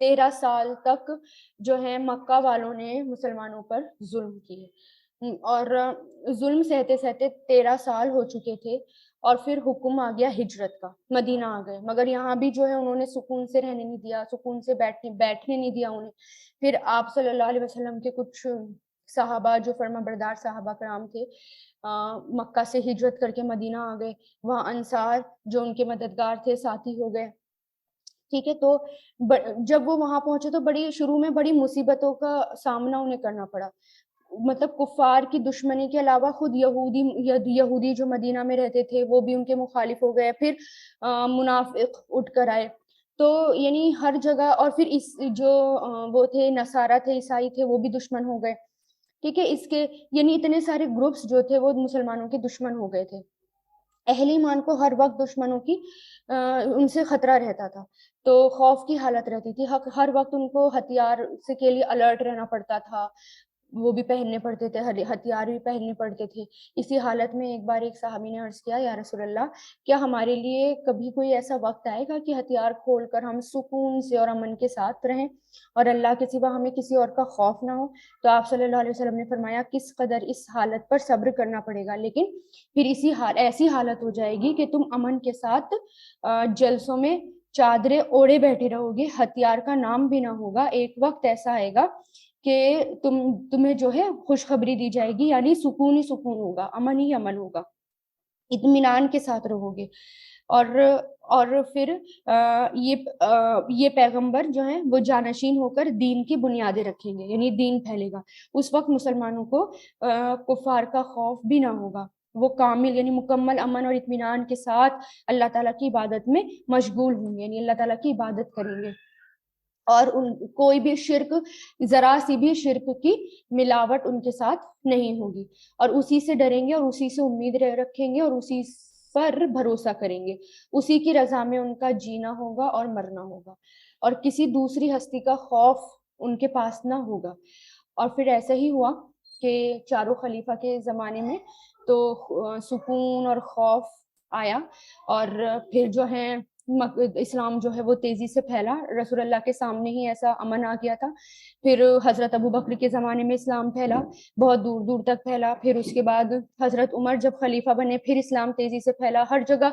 13 سال تک جو ہے مکہ والوں نے مسلمانوں پر ظلم کیے، اور ظلم سہتے سہتے 13 سال ہو چکے تھے، اور پھر حکم آ گیا ہجرت کا، مدینہ آ گئے، مگر یہاں بھی جو ہے انہوں نے سکون سے رہنے نہیں دیا، سکون سے بیٹھنے نہیں دیا انہیں۔ پھر آپ صلی اللہ علیہ وسلم کے کچھ صحابہ جو فرما بردار صحابہ کرام تھے، مکہ سے ہجرت کر کے مدینہ آ گئے، وہاں انصار جو ان کے مددگار تھے ساتھی ہو گئے، ٹھیک ہے۔ تو جب وہ وہاں پہنچے تو شروع میں بڑی مصیبتوں کا سامنا انہیں کرنا پڑا، مطلب کفار کی دشمنی کے علاوہ خود یہودی جو مدینہ میں رہتے تھے وہ بھی ان کے مخالف ہو گئے، پھر منافق اٹھ کر آئے، تو یعنی ہر جگہ، اور پھر جو وہ تھے نصارہ تھے، عیسائی تھے، وہ بھی دشمن ہو گئے، ٹھیک ہے۔ اس کے یعنی اتنے سارے گروپس جو تھے وہ مسلمانوں کے دشمن ہو گئے تھے، اہل ایمان کو ہر وقت دشمنوں کی ان سے خطرہ رہتا تھا، تو خوف کی حالت رہتی تھی، ہر وقت ان کو ہتھیار کے لیے الرٹ رہنا پڑتا تھا، وہ بھی پہننے پڑتے تھے، ہتھیار بھی پہننے پڑتے تھے۔ اسی حالت میں ایک بار ایک صحابی نے عرض کیا، یا رسول اللہ، کیا ہمارے لیے کبھی کوئی ایسا وقت آئے گا کہ ہتھیار کھول کر ہم سکون سے اور امن کے ساتھ رہیں اور اللہ کے سوا ہمیں کسی اور کا خوف نہ ہو؟ تو آپ صلی اللہ علیہ وسلم نے فرمایا، کس قدر اس حالت پر صبر کرنا پڑے گا، لیکن پھر ایسی حالت ہو جائے گی کہ تم امن کے ساتھ جلسوں میں چادریں اوڑے بیٹھے رہو گے، ہتھیار کا نام بھی نہ ہوگا، ایک وقت ایسا آئے گا کہ تمہیں جو ہے خوشخبری دی جائے گی، یعنی سکون ہی سکون ہوگا، امن ہی امن ہوگا، اطمینان کے ساتھ رہو گے۔ اور پھر یہ پیغمبر جو ہیں وہ جانشین ہو کر دین کی بنیادیں رکھیں گے، یعنی دین پھیلے گا، اس وقت مسلمانوں کو کفار کا خوف بھی نہ ہوگا، وہ کامل یعنی مکمل امن اور اطمینان کے ساتھ اللہ تعالیٰ کی عبادت میں مشغول ہوں گے، یعنی اللہ تعالیٰ کی عبادت کریں گے، اور کوئی بھی شرک، ذرا سی بھی شرک کی ملاوٹ ان کے ساتھ نہیں ہوگی، اور اسی سے ڈریں گے اور اسی سے امید رکھیں گے اور اسی پر بھروسہ کریں گے، اسی کی رضا میں ان کا جینا ہوگا اور مرنا ہوگا، اور کسی دوسری ہستی کا خوف ان کے پاس نہ ہوگا۔ اور پھر ایسا ہی ہوا کہ چاروں خلیفہ کے زمانے میں تو سکون اور خوف آیا، اور پھر جو ہے اسلام جو ہے وہ تیزی سے پھیلا، رسول اللہ کے سامنے ہی ایسا امن آ گیا تھا، پھر حضرت ابو بکر کے زمانے میں اسلام پھیلا، بہت دور دور تک پھیلا، پھر اس کے بعد حضرت عمر جب خلیفہ بنے پھر اسلام تیزی سے پھیلا، ہر جگہ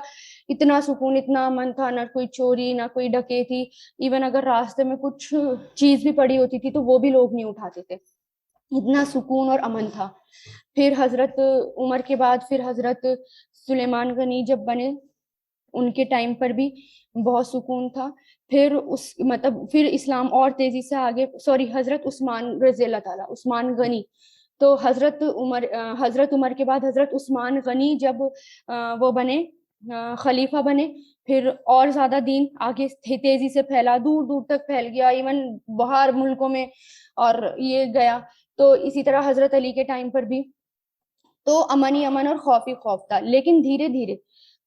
اتنا سکون، اتنا امن تھا، نہ کوئی چوری نہ کوئی ڈکیتی، ایون اگر راستے میں کچھ چیز بھی پڑی ہوتی تھی تو وہ بھی لوگ نہیں اٹھاتے تھے، اتنا سکون اور امن تھا۔ پھر حضرت عمر کے بعد پھر حضرت سلیمان غنی جب بنے، ان کے ٹائم پر بھی بہت سکون تھا، پھر اسلام اور تیزی سے آگے، حضرت عثمان رضی اللہ تعالیٰ، عثمان غنی، تو حضرت عمر کے بعد حضرت عثمان غنی جب وہ بنے، خلیفہ بنے، پھر اور زیادہ دین آگے تیزی سے پھیلا، دور دور تک پھیل گیا، ایون باہر ملکوں میں اور یہ گیا۔ تو اسی طرح حضرت علی کے ٹائم پر بھی تو امن ہی امن اور خوف ہی خوف تھا، لیکن دھیرے دھیرے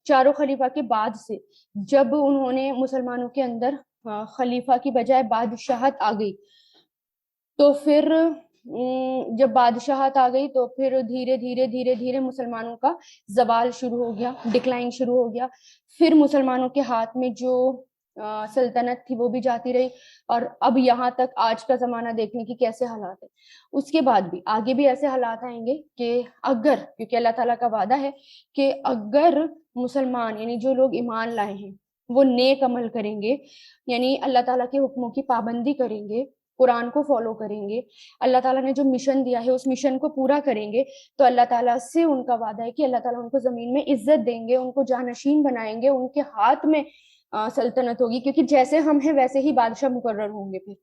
چاروں خلیفہ کے بعد سے جب انہوں نے مسلمانوں کے اندر خلیفہ کی بجائے بادشاہت آ گئی، تو پھر جب بادشاہت آ گئی تو پھر دھیرے دھیرے دھیرے دھیرے مسلمانوں کا زوال شروع ہو گیا، ڈکلائن شروع ہو گیا، پھر مسلمانوں کے ہاتھ میں جو سلطنت تھی وہ بھی جاتی رہی، اور اب یہاں تک آج کا زمانہ دیکھنے کی کیسے حالات ہے۔ اس کے بعد بھی آگے بھی ایسے حالات آئیں گے کہ کیونکہ اللہ تعالیٰ کا وعدہ ہے کہ اگر مسلمان یعنی جو لوگ ایمان لائے ہیں وہ نیک عمل کریں گے، یعنی اللہ تعالیٰ کے حکموں کی پابندی کریں گے، قرآن کو فالو کریں گے، اللہ تعالیٰ نے جو مشن دیا ہے اس مشن کو پورا کریں گے، تو اللہ تعالیٰ سے ان کا وعدہ ہے کہ اللہ تعالیٰ ان کو زمین میں عزت دیں گے، ان کو جانشین بنائیں گے، ان کے ہاتھ میں سلطنت ہوگی، کیونکہ جیسے ہم ہیں ویسے ہی بادشاہ مقرر ہوں گے پھر۔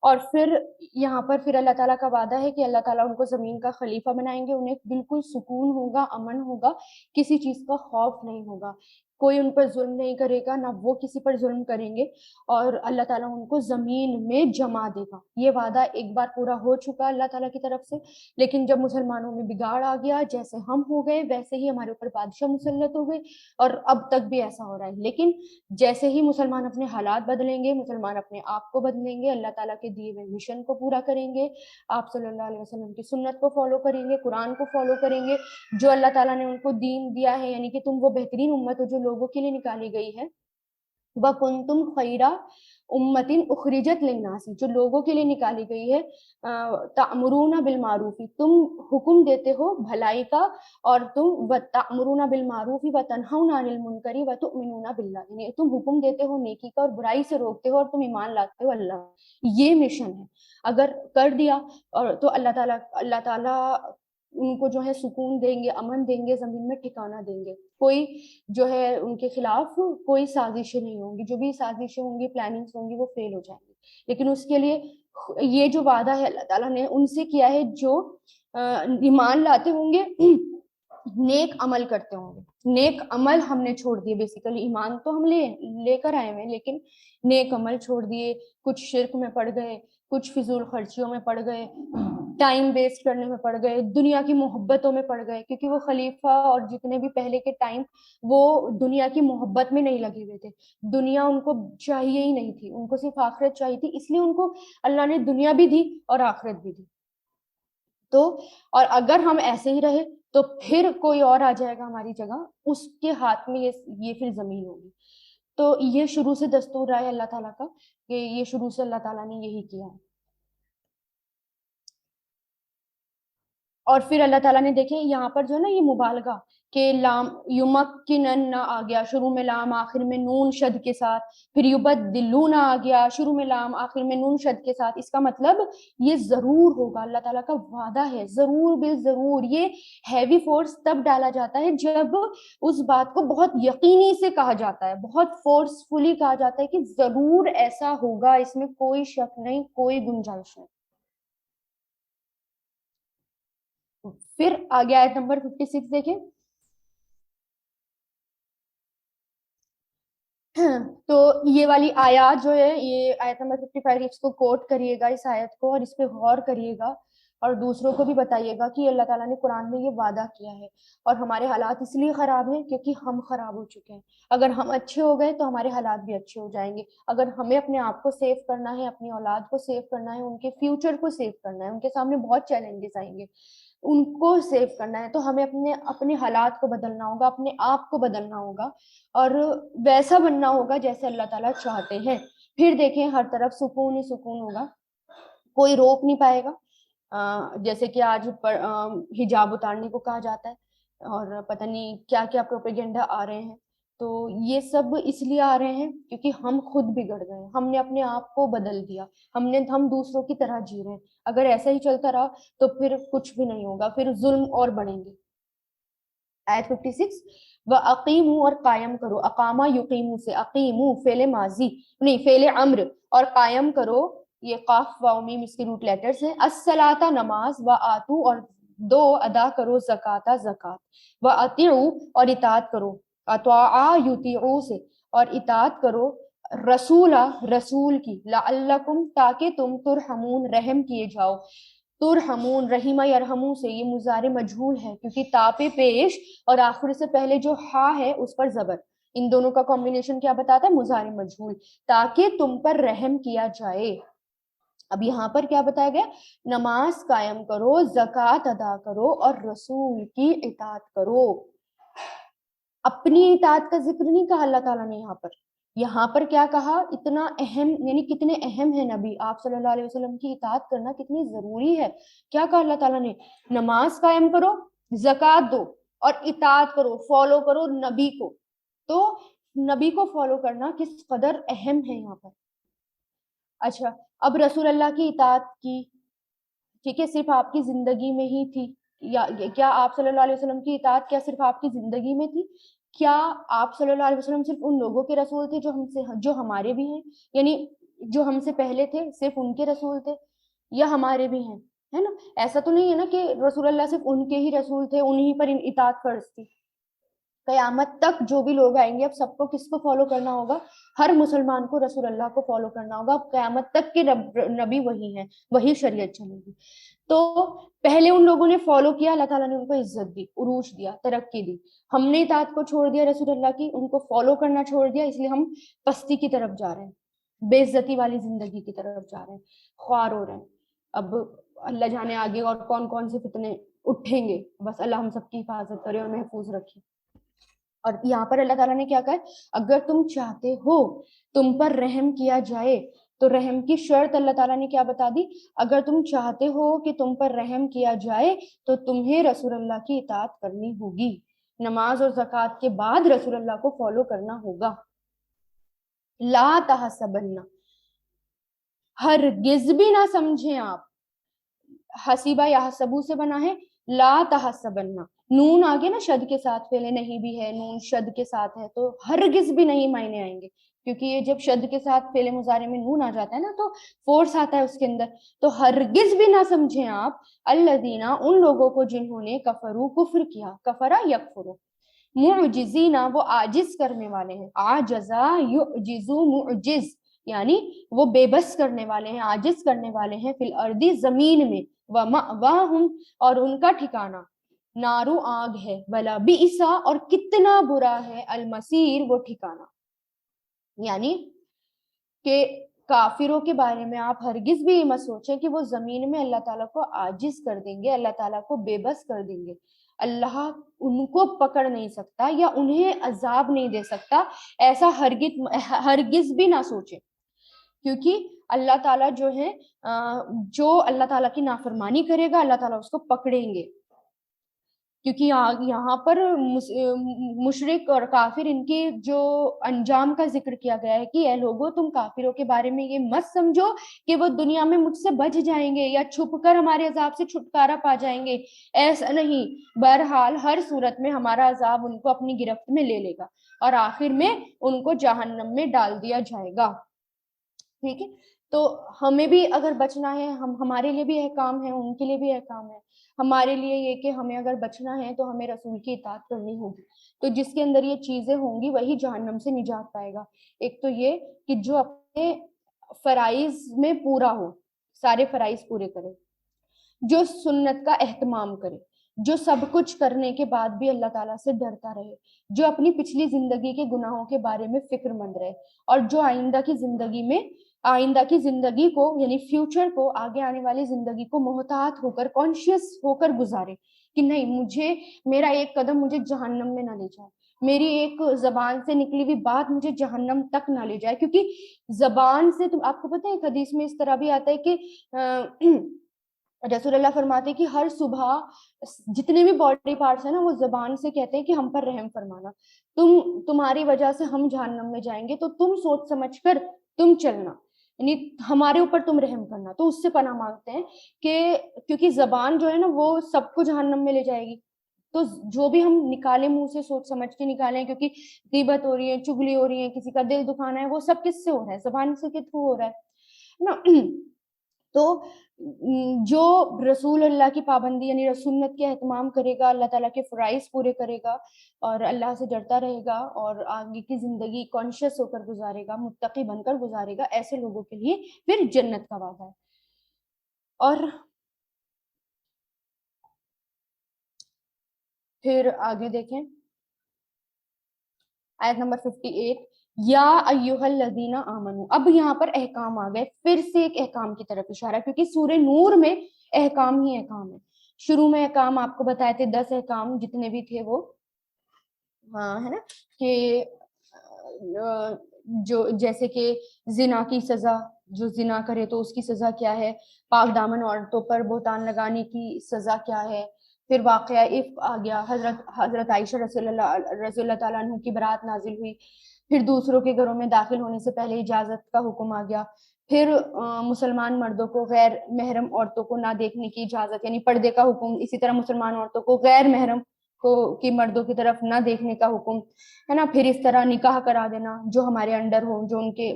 اور پھر یہاں پر پھر اللہ تعالیٰ کا وعدہ ہے کہ اللہ تعالیٰ ان کو زمین کا خلیفہ بنائیں گے، انہیں بالکل سکون ہوگا، امن ہوگا، کسی چیز کا خوف نہیں ہوگا، کوئی ان پر ظلم نہیں کرے گا، نہ وہ کسی پر ظلم کریں گے، اور اللہ تعالیٰ ان کو زمین میں جما دے گا۔ یہ وعدہ ایک بار پورا ہو چکا اللہ تعالیٰ کی طرف سے، لیکن جب مسلمانوں میں بگاڑ آ گیا، جیسے ہم ہو گئے ویسے ہی ہمارے اوپر بادشاہ مسلط ہو گئے، اور اب تک بھی ایسا ہو رہا ہے۔ لیکن جیسے ہی مسلمان اپنے حالات بدلیں گے، مسلمان اپنے آپ کو بدلیں گے، اللہ تعالیٰ کے دیے ہوئے مشن کو پورا کریں گے، آپ صلی اللہ علیہ وسلم کی سنت کو فالو کریں گے، قرآن کو فالو کریں گے، جو اللہ تعالیٰ نے ان کو دین دیا ہے، یعنی کہ تم وہ بہترین امت ہو جو لوگوں کے لیے نکالی گئی ہے، وَكُنْتُمْ خَيْرَ أُمَّةٍ أُخْرِجَتْ لِلنَّاسِ، جو لوگوں کے لیے نکالی گئی ہے، تَأْمُرُونَ بِالْمَعْرُوفِ، تم حکم دیتے ہو بھلائی کا، اور تم وَتَأْمُرُونَ بِالْمَعْرُوفِ وَتَنْهَوْنَ عَنِ الْمُنْكَرِ وَتُؤْمِنُونَ بِاللَّهِ، یعنی تم حکم دیتے ہو نیکی کا اور برائی سے روکتے ہو، اور تم ایمان لاتے ہو اللہ۔ یہ مشن ہے، اگر کر دیا اور تو اللہ تعالیٰ ان کو جو ہے سکون دیں گے، امن دیں گے، زمین میں ٹھکانہ دیں گے، کوئی جو ہے ان کے خلاف کوئی سازشیں نہیں ہوں گی، جو بھی سازشیں ہوں گی، پلاننگز ہوں گی، وہ فیل ہو جائیں گی۔ لیکن اس کے لیے یہ جو وعدہ ہے اللہ تعالیٰ نے ان سے کیا ہے، جو ایمان لاتے ہوں گے، نیک عمل کرتے ہوں گے۔ نیک عمل ہم نے چھوڑ دیے، بیسیکلی ایمان تو ہم لے کر آئے ہوئے، لیکن نیک عمل چھوڑ دیے، کچھ شرک میں پڑ گئے، کچھ فضول خرچیوں میں پڑ گئے، ٹائم ویسٹ کرنے میں پڑ گئے، دنیا کی محبتوں میں پڑ گئے، کیونکہ وہ خلیفہ اور جتنے بھی پہلے کے ٹائم وہ دنیا کی محبت میں نہیں لگے ہوئے تھے، دنیا ان کو چاہیے ہی نہیں تھی، ان کو صرف آخرت چاہیے تھی، اس لیے ان کو اللہ نے دنیا بھی دی اور آخرت بھی دی۔ تو اور اگر ہم ایسے ہی رہے تو پھر کوئی اور آ جائے گا ہماری جگہ، اس کے ہاتھ میں یہ پھر زمین ہوگی۔ تو یہ شروع سے دستور رہا ہے اللہ تعالیٰ کا، کہ یہ شروع سے اللہ تعالیٰ نے یہی کیا ہے۔ اور پھر اللہ تعالیٰ نے دیکھیں یہاں پر جو ہے نا یہ مبالغہ، کہ لام یمکنن نہ آ گیا، شروع میں لام آخر میں نون شد کے ساتھ، پھر یبدلون آ گیا، شروع میں لام آخر میں نون شد کے ساتھ، اس کا مطلب یہ ضرور ہوگا، اللہ تعالیٰ کا وعدہ ہے، ضرور بالضرور۔ یہ ہیوی فورس تب ڈالا جاتا ہے جب اس بات کو بہت یقینی سے کہا جاتا ہے، بہت فورسفلی کہا جاتا ہے کہ ضرور ایسا ہوگا، اس میں کوئی شک نہیں، کوئی گنجائش نہیں۔ پھر آگے آیت نمبر 56 دیکھیں، تو یہ والی آیات جو ہے، یہ آیت نمبر 55، اس کو کوٹ کریے گا اس آیت کو، اور اس پہ غور کریے گا، اور دوسروں کو بھی بتائیے گا کہ اللہ تعالیٰ نے قرآن میں یہ وعدہ کیا ہے، اور ہمارے حالات اس لیے خراب ہیں کیونکہ ہم خراب ہو چکے ہیں۔ اگر ہم اچھے ہو گئے تو ہمارے حالات بھی اچھے ہو جائیں گے۔ اگر ہمیں اپنے آپ کو سیو کرنا ہے، اپنی اولاد کو سیو کرنا ہے، ان کے فیوچر کو سیو کرنا ہے، ان کے سامنے بہت چیلنجز آئیں گے، ان کو سیو کرنا ہے، تو ہمیں اپنے حالات کو بدلنا ہوگا، اپنے آپ کو بدلنا ہوگا، اور ویسا بننا ہوگا جیسے اللہ تعالیٰ چاہتے ہیں۔ پھر دیکھیں ہر طرف سکون ہی سکون ہوگا، کوئی روک نہیں پائے گا۔ جیسے کہ آج حجاب اتارنے کو کہا جاتا ہے، اور پتہ نہیں کیا کیا پروپیگنڈا آ رہے ہیں، تو یہ سب اس لیے آ رہے ہیں کیونکہ ہم خود بگڑ گئے، ہم نے اپنے آپ کو بدل دیا، ہم دوسروں کی طرح جی رہے ہیں۔ اگر ایسا ہی چلتا رہا تو پھر کچھ بھی نہیں ہوگا، پھر ظلم اور بڑھیں گے۔ آیت 56، وَأَقِیمُوا، اور قائم کرو، اقامہ یقیمو سے، اقیمو فعل ماضی نہیں، فعل امر، اور قائم کرو، یہ قاف واو میم اس کے روٹ لیٹرز ہیں، الصلاۃ نماز، وآتو، اور دو ادا کرو، زکاۃ زکات، وأطیعوا، اور اطاعت کرو، اطاع یطیعوا سے، اور اطاعت کرو، رسول کی، لعلکم، تاکہ تم ترحمون، رحم کیے جاؤ۔ ترحمون، رحیمہ یرحمو سے، یہ مضارع مجہول ہے کیونکہ تاپے پیش اور آخر سے پہلے جو ہا ہے اس پر زبر، ان دونوں کا کمبینیشن کیا بتاتا ہے؟ مضارع مجہول، تاکہ تم پر رحم کیا جائے۔ اب یہاں پر کیا بتایا گیا؟ نماز قائم کرو، زکوٰۃ ادا کرو، اور رسول کی اطاعت کرو۔ اپنی اطاعت کا ذکر نہیں کہا اللہ تعالیٰ نے یہاں پر کیا کہا؟ اتنا اہم، یعنی کتنے اہم ہیں نبی، آپ صلی اللہ علیہ وسلم کی اطاعت کرنا کتنی ضروری ہے۔ کیا کہا اللہ تعالیٰ نے؟ نماز قائم کرو، زکوٰۃ دو، اور اطاعت کرو، فالو کرو نبی کو۔ تو نبی کو فالو کرنا کس قدر اہم ہے یہاں پر۔ اچھا، اب رسول اللہ کی اطاعت کی، ٹھیک ہے، صرف آپ کی زندگی میں ہی تھی، یا کیا آپ صلی اللہ علیہ وسلم کی اطاعت کیا صرف آپ کی زندگی میں تھی؟ کیا آپ صلی اللہ علیہ وسلم صرف ان لوگوں کے رسول تھے جو ہمارے بھی ہیں، یعنی جو ہم سے پہلے تھے صرف ان کے رسول تھے، یا ہمارے بھی ہیں، ہے نا؟ ایسا تو نہیں ہے نا کہ رسول اللہ صرف ان کے ہی رسول تھے، انہی پر اطاعت فرض تھی۔ قیامت تک جو بھی لوگ آئیں گے اب سب کو کس کو فالو کرنا ہوگا؟ ہر مسلمان کو رسول اللہ کو فالو کرنا ہوگا. اب قیامت تک کے نبی وہی ہیں, وہی شریعت چلے گی. تو پہلے ان لوگوں نے فالو کیا, اللہ تعالیٰ نے ان کو عزت دی, عروج دیا, ترقی دی. ہم نے اطاعت کو چھوڑ دیا رسول اللہ کی, ان کو فالو کرنا چھوڑ دیا, اس لیے ہم پستی کی طرف جا رہے ہیں, بے عزتی والی زندگی کی طرف جا رہے ہیں, خوار ہو رہے ہیں. اب اللہ جانے آگے اور کون کون سے فتنے اٹھیں گے, بس اللہ ہم سب کی حفاظت کرے اور محفوظ رکھے. اور یہاں پر اللہ تعالیٰ نے کیا کہا ہے, اگر تم چاہتے ہو تم پر رحم کیا جائے, تو رحم کی شرط اللہ تعالیٰ نے کیا بتا دی, اگر تم چاہتے ہو کہ تم پر رحم کیا جائے تو تمہیں رسول اللہ کی اطاعت کرنی ہوگی, نماز اور زکوٰۃ کے بعد رسول اللہ کو فالو کرنا ہوگا. لا تحسبن, ہرگز بھی نہ سمجھیں آپ, حسیبہ یحسبو سے بنا ہے, لا تحسبن, نون آگے نا شد کے ساتھ, پہلے نہیں بھی ہے, نون شد کے ساتھ ہے, تو ہرگز بھی نہیں معنی آئیں گے, کیونکہ یہ جب شد کے ساتھ فعل مضارع میں نون آ جاتا ہے نا تو فورس آتا ہے اس کے اندر. تو ہرگز بھی نہ سمجھیں آپ الذین, ان لوگوں کو جنہوں نے کفروا, کفر کیا, کفرا یکفروا, معجزین, وہ عاجز کرنے والے ہیں, عاجزا یعجزو معجز, یعنی وہ بے بس کرنے والے ہیں, عاجز کرنے والے ہیں, فی الارض, زمین میں, ومأواہم, اور ان کا ٹھکانہ نارو, آگ ہے, بلا بئسا, اور کتنا برا ہے, المصیر, وہ ٹھکانہ. یعنی کہ کافروں کے بارے میں آپ ہرگز بھی یہ مت سوچیں کہ وہ زمین میں اللہ تعالیٰ کو عاجز کر دیں گے, اللہ تعالیٰ کو بے بس کر دیں گے. اللہ ان کو پکڑ نہیں سکتا یا انہیں عذاب نہیں دے سکتا, ایسا ہرگز بھی نہ سوچیں, کیونکہ اللہ تعالیٰ جو ہے, جو اللہ تعالیٰ کی نافرمانی کرے گا اللہ تعالیٰ اس کو پکڑیں گے. کیونکہ یہاں پر مشرک اور کافر, ان کے جو انجام کا ذکر کیا گیا ہے کہ اے لوگوں, تم کافروں کے بارے میں یہ مت سمجھو کہ وہ دنیا میں مجھ سے بچ جائیں گے یا چھپ کر ہمارے عذاب سے چھٹکارا پا جائیں گے, ایسا نہیں. بہرحال ہر صورت میں ہمارا عذاب ان کو اپنی گرفت میں لے لے گا اور آخر میں ان کو جہنم میں ڈال دیا جائے گا. ٹھیک ہے, تو ہمیں بھی اگر بچنا ہے, ہمارے لیے بھی احکام ہے, ان کے لیے بھی احکام ہے. ہمارے لیے یہ کہ ہمیں اگر بچنا ہے تو ہمیں رسول کی اطاعت کرنی ہوگی. تو جس کے اندر یہ چیزیں ہوں گی وہی جہنم سے نجات پائے گا. ایک تو یہ کہ جو اپنے فرائض میں پورا ہو, سارے فرائض پورے کرے, جو سنت کا اہتمام کرے, جو سب کچھ کرنے کے بعد بھی اللہ تعالیٰ سے ڈرتا رہے, جو اپنی پچھلی زندگی کے گناہوں کے بارے میں فکر مند رہے, اور جو آئندہ کی زندگی کو یعنی فیوچر کو, آگے آنے والی زندگی کو محتاط ہو کر, کانشیس ہو کر گزارے کہ نہیں, میرا ایک قدم مجھے جہنم میں نہ لے جائے, میری ایک زبان سے نکلی ہوئی بات مجھے جہنم تک نہ لے جائے. کیونکہ زبان سے, آپ کو پتہ ہے حدیث میں اس طرح بھی آتا ہے کہ رسول اللہ فرماتے کہ ہر صبح جتنے بھی باڈی پارٹس ہیں نا, وہ زبان سے کہتے ہیں کہ ہم پر رحم فرمانا, تمہاری وجہ سے ہم جہنم میں جائیں گے, تو تم سوچ سمجھ کر تم چلنا, یعنی ہمارے اوپر تم رحم کرنا. تو اس سے پناہ مانگتے ہیں کہ کیونکہ زبان جو ہے نا وہ سب کو جہنم میں لے جائے گی. تو جو بھی ہم نکالیں منہ سے, سوچ سمجھ کے نکالیں, کیونکہ غیبت ہو رہی ہے, چگلی ہو رہی ہے, کسی کا دل دکھانا ہے, وہ سب کس سے ہو رہا ہے؟ زبان سے کے تھرو ہو رہا ہے نا. تو جو رسول اللہ کی پابندی یعنی سنت کے اہتمام کرے گا, اللہ تعالیٰ کے فرائض پورے کرے گا, اور اللہ سے ڈرتا رہے گا, اور آگے کی زندگی کانشیس ہو کر گزارے گا, متقی بن کر گزارے گا, ایسے لوگوں کے لیے پھر جنت کا وعدہ ہے. اور پھر آگے دیکھیں آیت نمبر 58, یا ایھا الذین آمنو. اب یہاں پر احکام آ گئے, پھر سے ایک احکام کی طرف اشارہ, کیونکہ سورہ نور میں احکام ہی احکام ہے. شروع میں احکام آپ کو بتائے تھے, 10 احکام جتنے بھی تھے وہ, ہاں ہے نا, کہ جو جیسے کہ زنا کی سزا, جو زنا کرے تو اس کی سزا کیا ہے, پاک دامن عورتوں پر بہتان لگانے کی سزا کیا ہے, پھر واقعہ عفق آ گیا, حضرت عائشہ رضی اللہ تعالیٰ عنہ کی برات نازل ہوئی, پھر دوسروں کے گھروں میں داخل ہونے سے پہلے اجازت کا حکم آ گیا, پھر مسلمان مردوں کو غیر محرم عورتوں کو نہ دیکھنے کی اجازت یعنی پردے کا حکم, اسی طرح مسلمان عورتوں کو غیر محرم کی مردوں کی طرف نہ دیکھنے کا حکم ہے نا, پھر اس طرح نکاح کرا دینا جو ہمارے انڈر ہوں, جو ان کے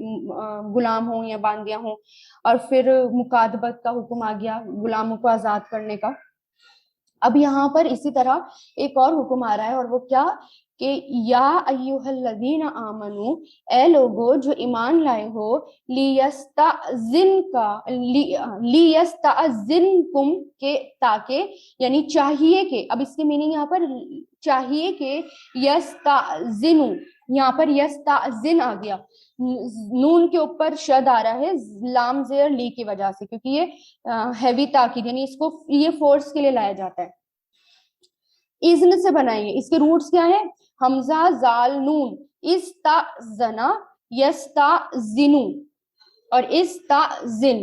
غلام ہوں یا باندیاں ہوں, اور پھر مکاتبت کا حکم آ گیا, غلاموں کو آزاد کرنے کا. اب یہاں پر اسی طرح ایک اور حکم آ رہا ہے, اور وہ کیا کہ یا ایہا آمنو، اے لوگو جو ایمان لائے ہو، لیستأذنکم، کہ تاکہ، یعنی چاہیے کہ، اب اس کی میننگ یہاں پر چاہیے کہ یستأذنو، یہاں پر یستأذن آ گیا، نون کے اوپر شد آ رہا ہے لام زیر لی کی وجہ سے، کیونکہ یہ ہیوی تاکید، یعنی اس کو یہ فورس کے لیے لایا جاتا ہے. اذن سے بنائیں گے، اس کے روٹس کیا ہے؟ حمزہ زال نون، استأذنا یستأذنو اور استأذن،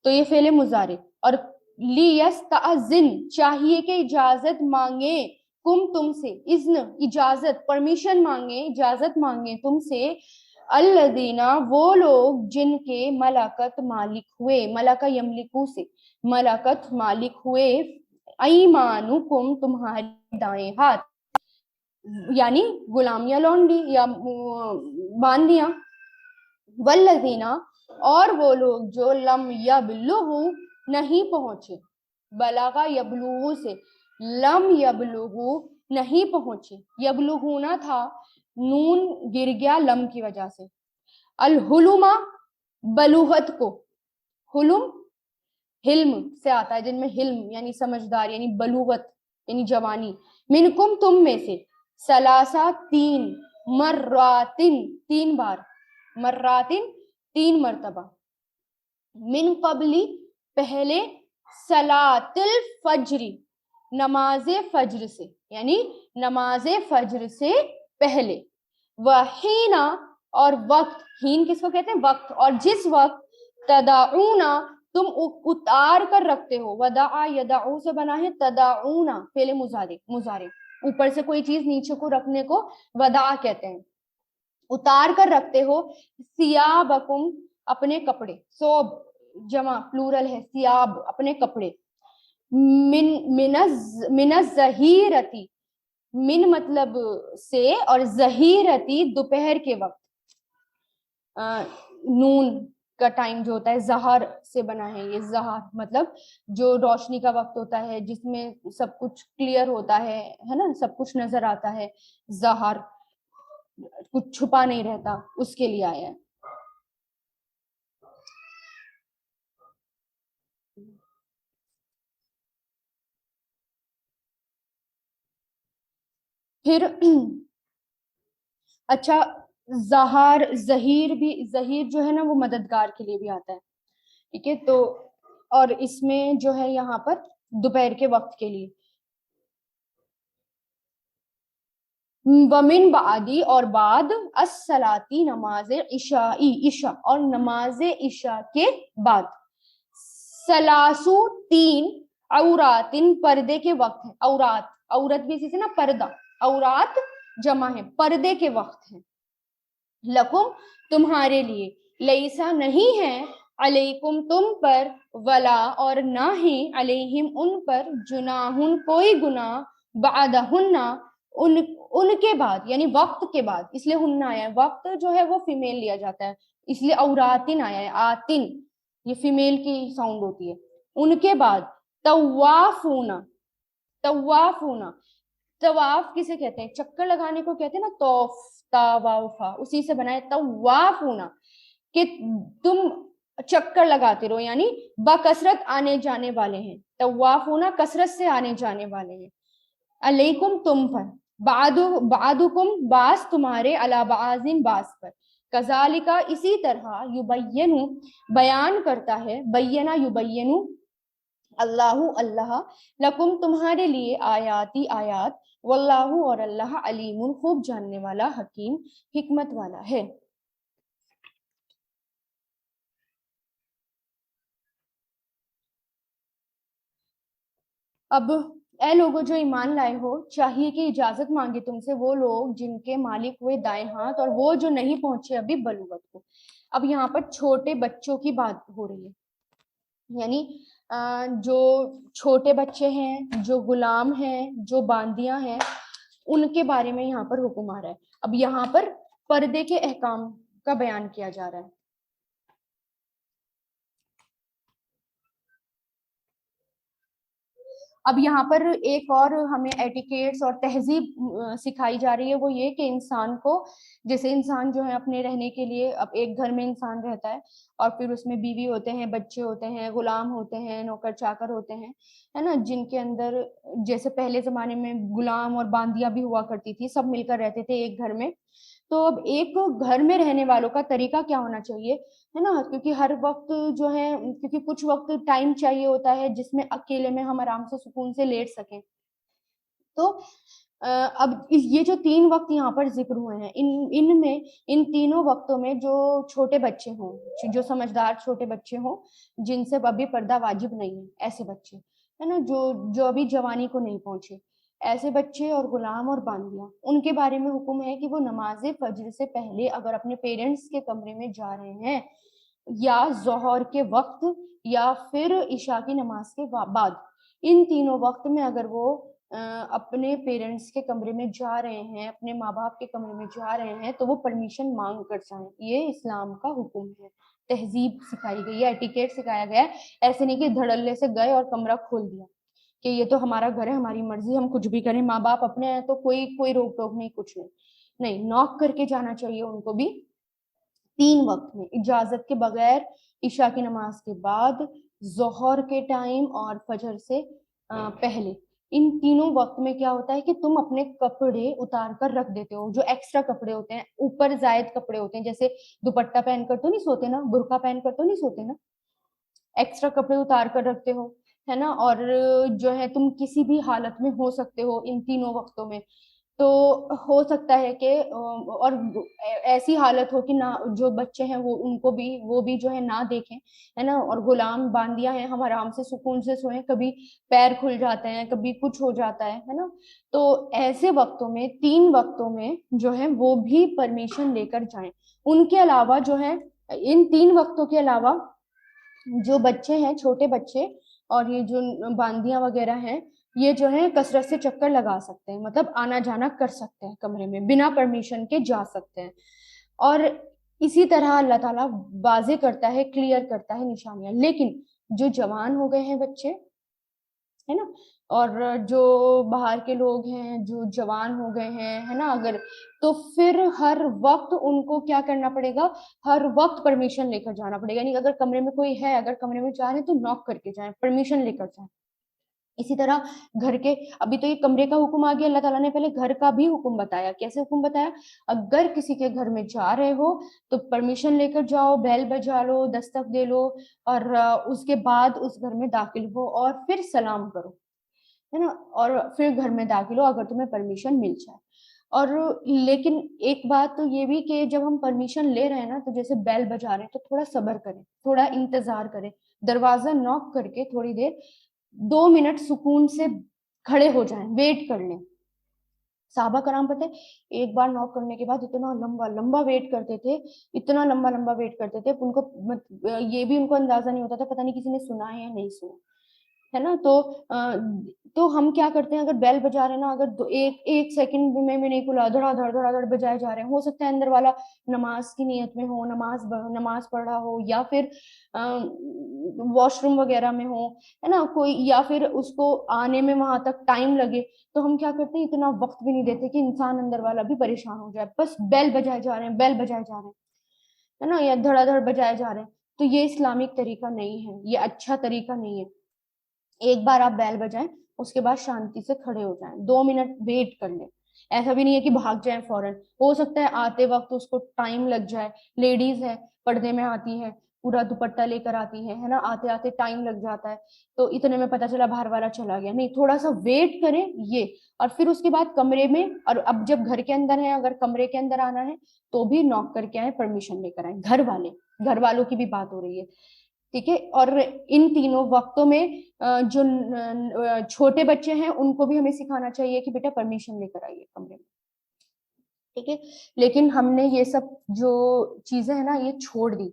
تو یہ فعل مضارع. اور لیستأذن چاہیے کہ اجازت مانگے، کم تم سے، اذن اجازت، پرمیشن مانگے، اجازت مانگے تم سے، الذین وہ لوگ جن کے ملکت مالک ہوئے، ملکہ یملکو سے ملکت مالک ہوئے، ایمانکم تمہاری دائیں ہاتھ، یعنی غلامیاں لونڈی یا باندیاں، والذین اور وہ لوگ جو لم یبلغوا نہیں پہنچے، بلغا یبلغو سے، لم یبلغو نہیں پہنچے، یبلغونا تھا، نون گر گیا لم کی وجہ سے. الحلم بلوغت کو، حلم حلم سے آتا ہے، جن میں حلم یعنی سمجھدار، یعنی بلوغت یعنی جوانی، منکم تم میں سے، ثلاثہ تین، مراتن تین بار، مراتن تین مرتبہ، من قبلی پہلے، صلاۃ الفجر نماز فجر سے، یعنی نماز فجر سے پہلے، وحینا اور وقت، ہین کس کو کہتے ہیں؟ وقت، اور جس وقت، تدعونا تم اتار کر رکھتے ہو، ودعا یدعو سے بنا ہے تدعونا فعل مضارع، اوپر سے کوئی چیز نیچے کو رکھنے کو ودعا کہتے ہیں، اتار کر رکھتے ہو، ثیابکم اپنے کپڑے، ثوب جمع پلورل ہے، ثیاب اپنے کپڑے، من الظہیرتی، من مطلب سے، اور ظہیرتی دوپہر کے وقت، نون کا ٹائم جو ہوتا ہے ظہر سے بنا ہے، یہ ظہر مطلب جو روشنی کا وقت ہوتا ہے، جس میں سب کچھ کلیئر ہوتا ہے نا، سب کچھ نظر آتا ہے، ظہر کچھ چھپا نہیں رہتا، اس کے لیے آیا ہے. پھر اچھا، ظہیر بھی، ظہیر جو ہے نا وہ مددگار کے لیے بھی آتا ہے، ٹھیک ہے، تو اور اس میں جو ہے یہاں پر دوپہر کے وقت کے لیے، ومن بعدی اور بعد، الصلاتی نماز عشائی، عشاء اور نماز عشاء کے بعد، سلاسو تین، عوراتن پردے کے وقت ہے، عورت بھی اسی سے نا پردہ، عورات جمع ہے، پردے کے وقت ہے، لکم تمہارے لیے، لیسا نہیں ہے، علیکم تم پر، ولا اور نہ ہی، علیہم ان پر، جناحن کوئی گناہ، بعدہن ان کے بعد، یعنی وقت کے بعد، اس لیے ہن آیا ہے، وقت جو ہے وہ فیمیل لیا جاتا ہے، اس لیے عوراتن آیا ہے، آتن یہ فیمیل کی ساؤنڈ ہوتی ہے، ان کے بعد، طوافونا، طواف کسے کہتے ہیں؟ چکر لگانے کو کہتے ہیں نا، طوف، طاوافا، اسی سے بنا ہے طوافونا، کہ تم چکر لگاتے رہو، یعنی بکثرت آنے جانے والے ہیں، طوافونا کثرت سے آنے جانے والے ہیں، علیکم تم پر، بعدکم بعض تمہارے، علی بعضن بعض پر، کذالکا اسی طرح، یبینو بیان کرتا ہے، بینا یبینو اللہ اللہ، لکم تمہارے لیے، آیاتی آیات، واللہ اور اللہ، علیم خوب جاننے والا، حکیم حکمت والا ہے. اب اے لوگوں جو ایمان لائے ہو، چاہیے کہ اجازت مانگے تم سے وہ لوگ جن کے مالک ہوئے دائیں ہاتھ، اور وہ جو نہیں پہنچے ابھی بلوغت کو. اب یہاں پر چھوٹے بچوں کی بات ہو رہی ہے، یعنی جو چھوٹے بچے ہیں، جو غلام ہیں، جو باندیاں ہیں، ان کے بارے میں یہاں پر حکم آ رہا ہے. اب یہاں پر پردے کے احکام کا بیان کیا جا رہا ہے. اب یہاں پر ایک اور ہمیں ایٹیکیٹس اور تہذیب سکھائی جا رہی ہے، وہ یہ کہ انسان کو، جیسے انسان جو ہے اپنے رہنے کے لیے، اب ایک گھر میں انسان رہتا ہے اور پھر اس میں بیوی ہوتے ہیں، بچے ہوتے ہیں، غلام ہوتے ہیں، نوکر چاکر ہوتے ہیں، ہے نا، جن کے اندر جیسے پہلے زمانے میں غلام اور باندیاں بھی ہوا کرتی تھی، سب مل کر رہتے تھے ایک گھر میں. تو اب ایک گھر میں رہنے والوں کا طریقہ کیا ہونا چاہیے، ہے نا، کیونکہ ہر وقت جو ہے، کیونکہ کچھ وقت ٹائم چاہیے ہوتا ہے جس میں اکیلے میں ہم آرام سے سکون سے لیٹ سکیں. تو اب یہ جو 3 وقت یہاں پر ذکر ہوئے ہیں، ان میں، ان تینوں وقتوں میں جو چھوٹے بچے ہوں، جو سمجھدار چھوٹے بچے ہوں، جن سے ابھی پردہ واجب نہیں ہے، ایسے بچے، ہے نا، جو ابھی جوانی کو نہیں پہنچے، ایسے بچے اور غلام اور باندیاں، ان کے بارے میں حکم ہے کہ وہ نماز فجر سے پہلے اگر اپنے پیرنٹس کے کمرے میں جا رہے ہیں، یا ظہر کے وقت، یا پھر عشاء کی نماز کے بعد، ان تینوں وقت میں اگر وہ اپنے پیرنٹس کے کمرے میں جا رہے ہیں، اپنے ماں باپ کے کمرے میں جا رہے ہیں، تو وہ پرمیشن مانگ کر جائیں. یہ اسلام کا حکم ہے، تہذیب سکھائی گئی ہے، ایٹیکیٹ سکھایا گیا ہے. ایسے نہیں کہ دھڑلے سے گئے اور کمرہ کھول دیا کہ یہ تو ہمارا گھر ہے، ہماری مرضی، ہم کچھ بھی کریں، ماں باپ اپنے ہیں تو کوئی روک ٹوک نہیں، کچھ نہیں. نوک کر کے جانا چاہیے ان کو بھی 3 وقت میں، اجازت کے بغیر، عشاء کی نماز کے بعد، ظہر کے ٹائم اور فجر سے پہلے. ان تینوں وقت میں کیا ہوتا ہے کہ تم اپنے کپڑے اتار کر رکھ دیتے ہو، جو ایکسٹرا کپڑے ہوتے ہیں، اوپر زائد کپڑے ہوتے ہیں، جیسے دوپٹہ پہن کر تو نہیں سوتے نا، برقع پہن کر تو نہیں سوتے نا، ایکسٹرا کپڑے اتار کر رکھتے ہو، ہے نا. اور جو ہے تم کسی بھی حالت میں ہو سکتے ہو ان تینوں وقتوں میں. تو ہو سکتا ہے کہ اور ایسی حالت ہو کہ نہ، جو بچے ہیں وہ بھی جو ہے نہ دیکھیں، ہے نا، اور غلام باندیاں ہیں، ہم آرام سے سکون سے سوئیں، کبھی پیر کھل جاتے ہیں، کبھی کچھ ہو جاتا ہے نا. تو ایسے وقتوں میں، 3 وقتوں میں جو ہے وہ بھی پرمیشن لے کر جائیں. ان کے علاوہ جو ہے، ان 3 وقتوں کے علاوہ جو بچے ہیں، چھوٹے بچے اور یہ جو باندیاں وغیرہ ہیں، یہ جو ہے کثرت سے چکر لگا سکتے ہیں، مطلب آنا جانا کر سکتے ہیں کمرے میں، بنا پرمیشن کے جا سکتے ہیں. اور اسی طرح اللہ تعالیٰ واضح کرتا ہے، کلیئر کرتا ہے نشانیاں. لیکن جو جوان ہو گئے ہیں بچے، ہے نا، اور جو باہر کے لوگ ہیں جو جوان ہو گئے ہیں، ہے نا، اگر، تو پھر ہر وقت ان کو کیا کرنا پڑے گا، ہر وقت پرمیشن لے کر جانا پڑے گا. یعنی اگر کمرے میں کوئی ہے، اگر کمرے میں جا رہے ہیں تو ناک کر کے جائیں، پرمیشن لے کر جائیں. اسی طرح گھر کے، ابھی تو یہ کمرے کا حکم آ گیا، اللہ تعالیٰ نے پہلے گھر کا بھی حکم بتایا. کیسے حکم بتایا؟ اگر کسی کے گھر میں جا رہے ہو تو پرمیشن لے کر جاؤ، بیل بجا لو، دستک دے لو، اور اس کے بعد اس گھر میں داخل ہو اور پھر سلام کرو، ہے نا، اور پھر گھر میں داخل ہو اگر تمہیں پرمیشن مل جائے. اور لیکن ایک بات تو یہ بھی کہ جب ہم پرمیشن لے رہے ہیں نا، تو جیسے بیل بجا رہے ہیں تو تھوڑا صبر کریں، تھوڑا انتظار کریں، دروازہ نوک کر کے تھوڑی دیر 2 منٹ سکون سے کھڑے ہو جائیں، ویٹ کر لیں. صحابہ کرام پتہ ہے ایک بار نوک کرنے کے بعد اتنا لمبا لمبا ویٹ کرتے تھے، اتنا لمبا لمبا ویٹ کرتے تھے، ان کو یہ بھی ان کو اندازہ نہیں ہوتا تھا پتہ نہیں کسی نے سنا ہے یا نہیں سنا، ہے نا. تو ہم کیا کرتے ہیں، اگر بیل بجا رہے ہیں نا، اگر ایک سیکنڈ میں بھی نہیں کھلا، دھڑا دھڑ بجائے جا رہے ہیں، ہو سکتا ہے اندر والا نماز کی نیت میں ہو، نماز پڑھ رہا ہو، یا پھر واش روم وغیرہ میں ہو، ہے نا، کوئی، یا پھر اس کو آنے میں وہاں تک ٹائم لگے. تو ہم کیا کرتے ہیں، اتنا وقت بھی نہیں دیتے کہ انسان اندر والا بھی پریشان ہو جائے، بس بیل بجائے جا رہے ہیں، بیل بجائے جا رہے ہیں، ہے نا، یا دھڑا دھڑ بجائے جا رہے ہیں. تو یہ اسلامک طریقہ نہیں ہے، یہ اچھا طریقہ نہیں ہے. ایک بار آپ بیل بجائیں، اس کے بعد شانتی سے کھڑے ہو جائیں، 2 منٹ ویٹ کر لیں. ایسا بھی نہیں ہے کہ بھاگ جائیں فوراً، ہو سکتا ہے آتے وقت اس کو ٹائم لگ جائے، لیڈیز ہے، پردے میں آتی ہے، پورا دوپٹہ لے کر آتی ہے نا، آتے آتے ٹائم لگ جاتا ہے، تو اتنے میں پتہ چلا باہر والا چلا گیا. نہیں، تھوڑا سا ویٹ کریں یہ. اور پھر اس کے بعد کمرے میں، اور اب جب گھر کے اندر ہیں، اگر کمرے کے اندر آنا ہے تو بھی نوک کر کے آئیں، پرمیشن لے کر آئیں. گھر والوں کی بھی بات ہو رہی ہے، ٹھیک ہے. اور ان تینوں وقتوں میں جو چھوٹے بچے ہیں ان کو بھی ہمیں سکھانا چاہیے کہ بیٹا پرمیشن لے کر آئیے کمرے میں، ٹھیک ہے. لیکن ہم نے یہ سب جو چیزیں ہیں نا یہ چھوڑ دی،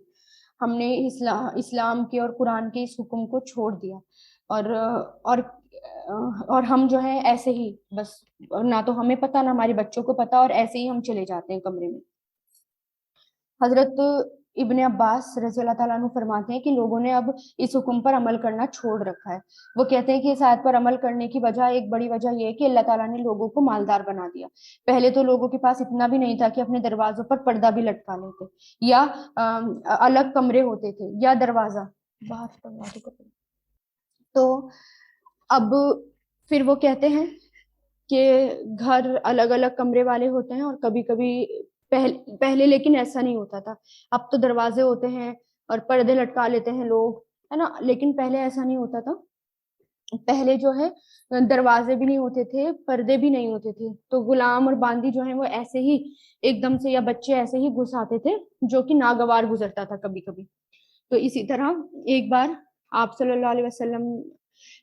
ہم نے اسلام کے اور قرآن کے اس حکم کو چھوڑ دیا، اور ہم جو ہے ایسے ہی بس، نہ تو ہمیں پتہ نہ ہمارے بچوں کو پتہ، اور ایسے ہی ہم چلے جاتے ہیں کمرے میں. حضرت ابن عباس رضی اللہ تعالیٰ عنہ فرماتے ہیں کہ لوگوں نے اب اس حکم پر عمل کرنا چھوڑ رکھا ہے. وہ کہتے ہیں کہ اس آیت پر عمل کرنے کی وجہ، ایک بڑی وجہ یہ ہے کہ اللہ تعالیٰ نے لوگوں کو مالدار بنا دیا. پہلے تو لوگوں کے پاس اتنا بھی نہیں تھا کہ اپنے دروازوں پر پردہ بھی لٹکا لیتے، یا الگ کمرے ہوتے تھے، یا دروازہ باہر. تو اب پھر وہ کہتے ہیں کہ گھر الگ الگ کمرے والے ہوتے ہیں، اور کبھی کبھی پہلے لیکن ایسا نہیں ہوتا تھا. اب تو دروازے ہوتے ہیں اور پردے لٹکا لیتے ہیں لوگ، ہے نا، لیکن پہلے ایسا نہیں ہوتا تھا. پہلے جو ہے دروازے بھی نہیں ہوتے تھے، پردے بھی نہیں ہوتے تھے، تو غلام اور باندی جو ہیں وہ ایسے ہی ایک دم سے، یا بچے ایسے ہی گھس آتے تھے جو کہ ناگوار گزرتا تھا کبھی کبھی. تو اسی طرح ایک بار آپ صلی اللہ علیہ وسلم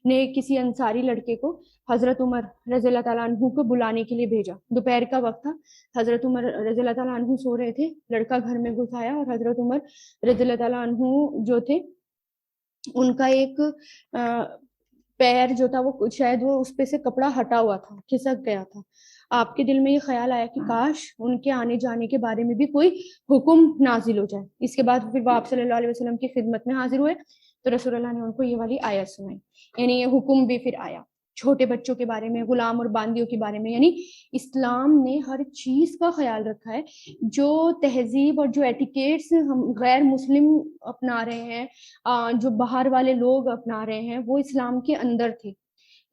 نے کسی انصاری لڑکے کو حضرت عمر رضی اللہ تعالیٰ عنہ کو بلانے کے لیے بھیجا. دوپہر کا وقت تھا، حضرت عمر رضی اللہ تعالیٰ عنہ سو رہے تھے، لڑکا گھر میں گھس آیا، اور حضرت عمر رضی اللہ تعالیٰ عنہ جو تھے ان کا ایک پیر جو تھا وہ شاید وہ اس پہ سے کپڑا ہٹا ہوا تھا، کھسک گیا تھا. آپ کے دل میں یہ خیال آیا کہ کاش ان کے آنے جانے کے بارے میں بھی کوئی حکم نازل ہو جائے. اس کے بعد پھر وہ آپ صلی اللہ علیہ وسلم کی خدمت میں حاضر ہوئے، تو رسول اللہ نے ان کو یہ والی آیت سنائی. یعنی یہ حکم بھی پھر آیا چھوٹے بچوں کے بارے میں، غلام اور باندیوں کے بارے میں. یعنی اسلام نے ہر چیز کا خیال رکھا ہے. جو تہذیب اور جو ایٹیکیٹس ہم غیر مسلم اپنا رہے ہیں، جو باہر والے لوگ اپنا رہے ہیں، وہ اسلام کے اندر تھے.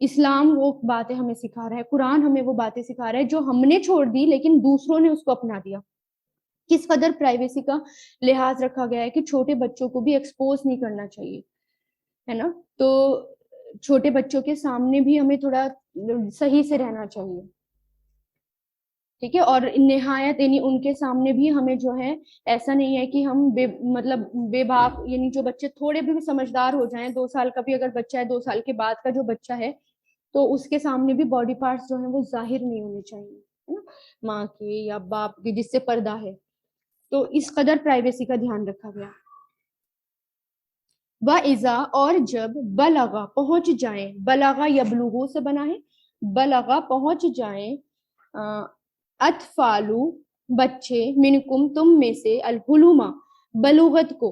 اسلام وہ باتیں ہمیں سکھا رہا ہے، قرآن ہمیں وہ باتیں سکھا رہا ہے جو ہم نے چھوڑ دی لیکن دوسروں نے اس کو اپنا دیا. کس قدر پرائیویسی کا لحاظ رکھا گیا ہے کہ چھوٹے بچوں کو بھی ایکسپوز نہیں کرنا چاہیے، ہے نا. تو چھوٹے بچوں کے سامنے بھی ہمیں تھوڑا صحیح سے رہنا چاہیے، ٹھیک ہے. اور نہایت یعنی ان کے سامنے بھی ہمیں جو ہے ایسا نہیں ہے کہ ہم مطلب بے باک، یعنی جو بچے تھوڑے بھی سمجھدار ہو جائیں، 2 سال کا بھی اگر بچہ ہے، 2 سال کے بعد کا جو بچہ ہے، تو اس کے سامنے بھی باڈی پارٹس جو ہیں وہ ظاہر نہیں ہونے چاہیے، ہے نا، ماں کے یا باپ کے جس سے پردہ ہے. تو اس قدر پرائیویسی کا دھیان رکھا گیا. وَإِذَا اور جب بلغا پہنچ جائیں، بلغا یبلغو سے بنا ہے، بلغا پہنچ جائیں، اطفالو بچے، منکم تم میں سے، الحلوما بلوغت کو،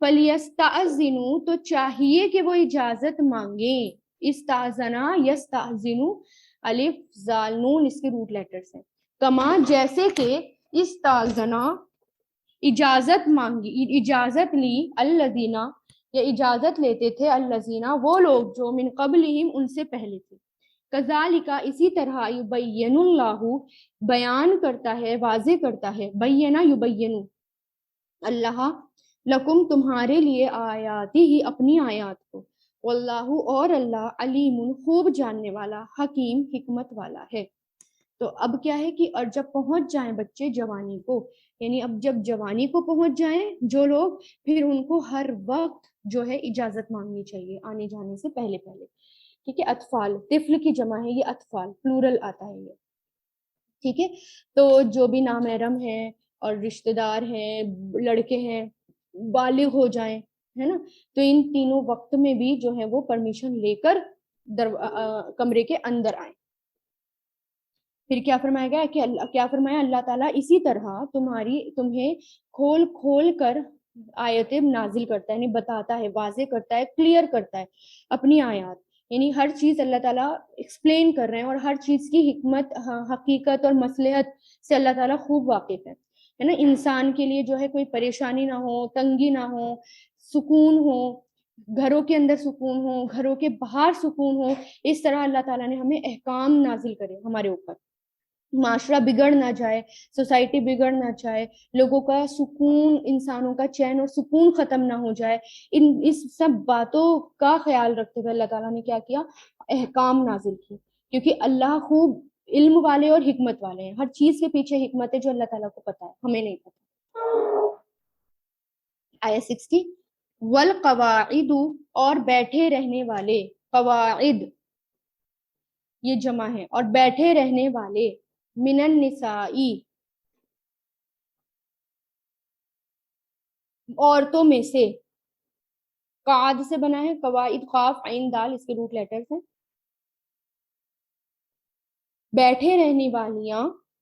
فلیستأذنوا تو چاہیے کہ وہ اجازت مانگیں. استاذنا یستأذنو، الف زال نون اس کے روٹ لیٹرز ہیں. کما جیسے کہ استاذنا اجازت مانگی، اجازت لی، الذین یا اجازت لیتے تھے، الذین وہ لوگ جو من قبلہم ان سے پہلے تھے. کذالک اسی طرح، یبین اللہ بیان کرتا ہے، واضح کرتا ہے، بینا یبین اللہ لکم تمہارے لیے، آیاتی ہی اپنی آیات کو، واللہ اور اللہ علیم خوب جاننے والا، حکیم حکمت والا ہے. تو اب کیا ہے کہ اور جب پہنچ جائیں بچے جوانی کو، یعنی اب جب جوانی کو پہنچ جائیں جو لوگ، پھر ان کو ہر وقت جو ہے اجازت مانگنی چاہیے آنے جانے سے پہلے پہلے. ٹھیک ہے. اطفال طفل کی جمع ہے، یہ اطفال پلورل آتا ہے یہ. ٹھیک ہے. تو جو بھی نامحرم ہیں اور رشتہ دار ہیں، لڑکے ہیں، بالغ ہو جائیں، ہے نا، تو ان تینوں وقت میں بھی جو ہے وہ پرمیشن لے کر کمرے کے اندر آئیں. پھر کیا فرمایا گیا کہ کیا فرمایا اللہ تعالیٰ اسی طرح تمہیں کھول کھول کر آیتیں نازل کرتا ہے، یعنی بتاتا ہے، واضح کرتا ہے، کلیئر کرتا ہے اپنی آیات. یعنی ہر چیز اللہ تعالیٰ ایکسپلین کر رہے ہیں، اور ہر چیز کی حکمت، حقیقت اور مصلحت سے اللہ تعالیٰ خوب واقف ہے نا. انسان کے لیے جو ہے کوئی پریشانی نہ ہو، تنگی نہ ہو، سکون ہو، گھروں کے اندر سکون ہو، گھروں کے باہر سکون ہو. اس طرح اللہ تعالیٰ نے ہمیں احکام نازل کرے ہمارے اوپر. معاشرہ بگڑ نہ جائے، سوسائٹی بگڑ نہ جائے، لوگوں کا سکون، انسانوں کا چین اور سکون ختم نہ ہو جائے. اس سب باتوں کا خیال رکھتے ہوئے اللہ تعالیٰ نے کیا کیا؟ احکام نازل کی. کیونکہ اللہ خوب علم والے اور حکمت والے ہیں. ہر چیز کے پیچھے حکمت ہے جو اللہ تعالیٰ کو پتا ہے، ہمیں نہیں پتا. آیت 60 والقواعد اور بیٹھے رہنے والے، قواعد یہ جمع ہے، اور بیٹھے رہنے والے، من النسائی عورتوں میں سے. قعد سے بنا ہے، قواعد قاف عین دال اس کے روٹ لیٹرز ہیں. بیٹھے رہنے والیاں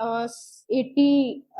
80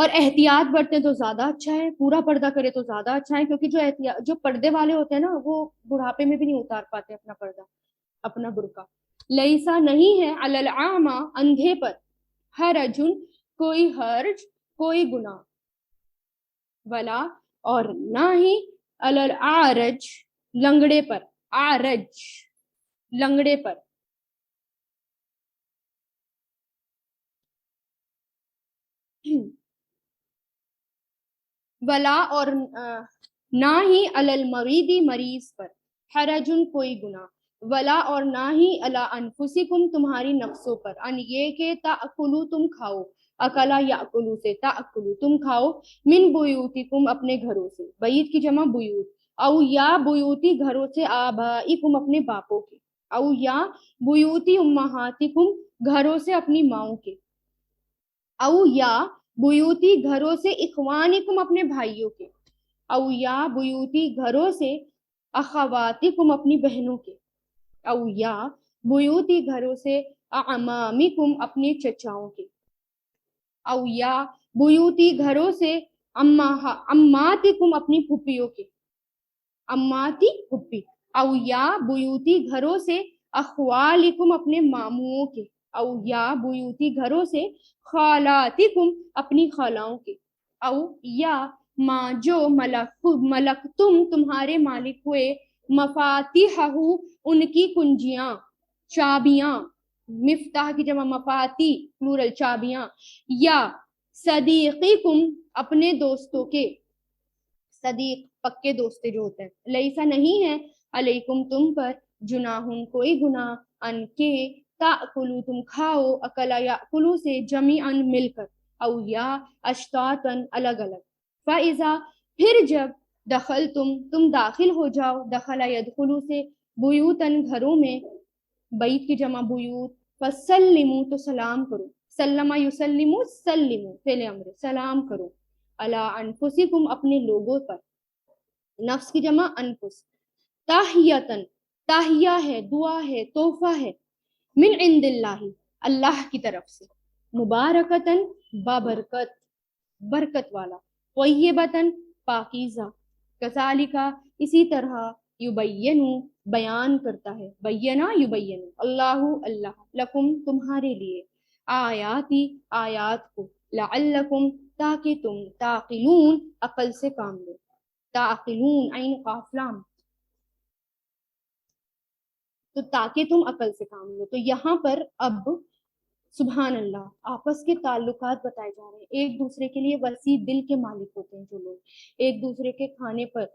اور احتیاط برتیں تو زیادہ اچھا ہے، پورا پردہ کرے تو زیادہ اچھا ہے، کیونکہ جو پردے والے ہوتے ہیں نا وہ بڑھاپے میں بھی نہیں اتار پاتے اپنا پردہ، اپنا برقع۔ لیسا نہیں ہے علی الاعمی اندھے پر، حرجن کوئی حرج، کوئی گناہ، ولا اور نہ ہی علی الاعرج لنگڑے پر، عارج لنگڑے پر، ولا اور نہ ہی علی المریض مریض پر، حرجن کوئی گناہ، ولا اور نہ ہی علی انفسکم تمہاری نفسوں پر، ان یہ کہ تاکلوا تم کھاؤ، اکلا یاکلوا سے تاکلوا تم کھاؤ، من بیوتکم اپنے گھروں سے، بیت کی جمع بیوت، او یا بیوتی گھروں سے، آبائکم اپنے باپوں کے، او یا بیوتی امہاتکم گھروں سے اپنی ماؤں کے، او یا بیوتی گھروں سے اخوانکم اپنے بھائیوں کے، او یا بیوتی گھروں سے اخواتکم اپنی بہنوں کے، او یا بیوتی گھروں سے اعمامکم اپنے چچاؤں کے، او یا بیوتی گھروں سے اماتکم اپنی پھوپھیوں کے، اماتی پھوپھی، او یا بیوتی گھروں سے اخوالکم اپنے ماموں کے، او یا بیوتی گھروں سے خالاتکم اپنی خالاؤں کے، او یا ماں جو ملک تمہارے مالک ہوئے، مفاتیحہ ان کی کنجیاں، چابیاں، مفتاح کی جمع مفاتی پلورل چابیاں، یا صدیقکم اپنے دوستوں کے، صدیق پکے دوستے جو ہوتے ہیں، لیسا نہیں ہے علیکم تم پر، جناحن کوئی گناہ، ان کے تاکلوا تم کھاؤ، اکلا یاکلوا سے جمیعا مل کر، او یا اشتاتن الگ الگ، فاذا پھر جب دخل تم داخل ہو جاؤ، دخل یدخلوا سے بیوتن گھروں میں، بیت کی جمع بیوت، فسلموا تو سلام کرو، سلم یسلموا سلموا فعل امر سلام کرو، علی انفسکم اپنے لوگوں پر، نفس کی جمع انفس، تاحیتن تاحیہ ہے، دعا ہے، تحفہ ہے، من عند اللہ اللہ کی طرف سے، مبارکتن بابرکت برکت والا، طیبتن پاکیزہ، کذالکا اسی طرح، یبین بیان کرتا ہے، بینا یبین اللہ اللہ، لکم تمہارے لیے، آیاتی آیات کو، لعلکم تاکہ تم، تعقلون عقل سے کام لو، تعقلون عین قاف لام، تو تاکہ تم عقل سے کام لو۔ تو یہاں پر اب سبحان اللہ آپس کے تعلقات بتائے جا رہے ہیں، ایک دوسرے کے لیے وسیع دل کے مالک ہوتے ہیں جو لوگ، ایک دوسرے کے کھانے پر